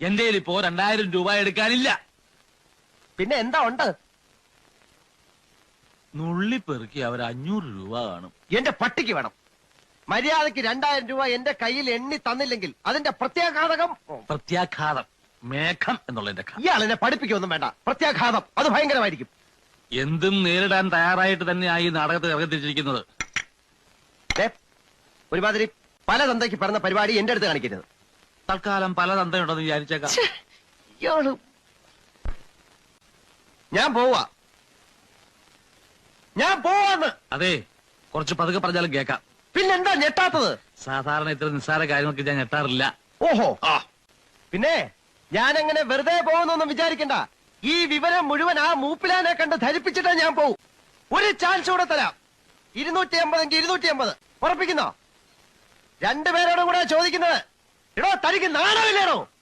എന്റെ ഇപ്പോ 2000 രൂപ എടുക്കാനില്ല. പിന്നെ എന്താ ഉണ്ട്? നുള്ളിപ്പെറുക്കി അവർ 500 രൂപ കാണും. എന്റെ പട്ടിക്ക് വേണം. മര്യാദക്ക് 2000 രൂപ എന്റെ കയ്യിൽ എണ്ണി തന്നില്ലെങ്കിൽ അതിന്റെ പ്രത്യാഘാതകം. പ്രത്യാഘാതം മേഘം എന്നുള്ളതിന്റെ ഇയാൾ എന്നെ പഠിപ്പിക്കൊന്നും വേണ്ട. പ്രത്യാഘാതം അത് ഭയങ്കരമായിരിക്കും. എന്തും നേരിടാൻ തയ്യാറായിട്ട് തന്നെയായി ഈ നാടകത്തിൽ ഇറങ്ങിത്തിരിച്ചിരിക്കുന്നത്. ഒരുമാതിരി പല തന്തയ്ക്ക് പറഞ്ഞ പരിപാടി എന്റെ അടുത്ത് കാണിക്കരുത്. തൽക്കാലം പല തന്തയുണ്ടെന്ന് വിചാരിച്ചേക്കാം. ഇയാള് ഞാൻ പോവാന്ന്. അതെ, കുറച്ച് പതുക്കെ പറഞ്ഞാലും കേൾക്കാം. പിന്നെന്താ ഞെട്ടാത്തത്? സാധാരണ ഇത്ര നിസ്സാര കാര്യങ്ങൾക്ക് ഞാൻ ഞെട്ടാറില്ല. ഓഹോ, പിന്നെ ഞാൻ അങ്ങനെ വെറുതെ പോകുന്നൊന്നും വിചാരിക്കണ്ട. ഈ വിവരം മുഴുവൻ ആ മൂപ്പിലാനെ കണ്ട് ധരിപ്പിച്ചിട്ടാ ഞാൻ പോവും. ഒരു ചാൻസ് കൂടെ തരാം. 250 250 ഉറപ്പിക്കുന്നോ? രണ്ടുപേരോടും കൂടെ ചോദിക്കുന്നത്. എടോ, തനിക്ക് നാണമില്ലേടോ?